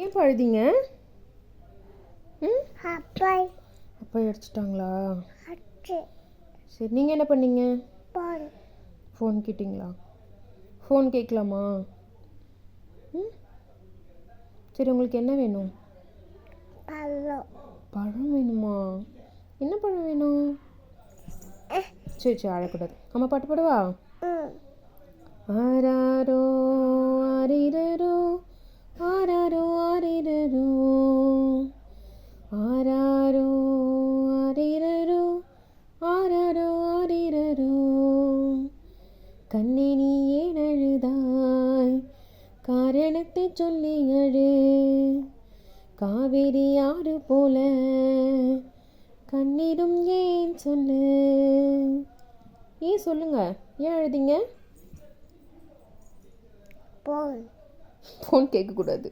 ஏன் பழுதிங்க? ம் அப்பா அப்பா அடிச்சிட்டாங்களா? அச்சு சரி, நீங்கள் என்ன பண்ணீங்க? பால் ஃபோன் கேட்டிங்களா? ஃபோன் கேட்கலாமா? ம் சரி, உங்களுக்கு என்ன வேணும்? பழம் பழம் வேணுமா? என்ன பழம் வேணும்? சரி சரி, அழக்கூடாது. அம்மா பாட்டு பாடவா? ஆராரோ ஆரிரரோ ஆராரோ ஆரிரரோ ஆராரோ ஆரிரரோ ஆராரோ ஆரிரரோ கண்ணே நீ ஏன் அழுதாய்? காரணத்தை சொல்லி அழு. காவேரி ஆறு போல கண்ணீரும் ஏன் சொல்லு. ஏன் சொல்லுங்க, ஏன் அழுதிங்க? போல் ஃபோன் கேட்கக்கூடாது.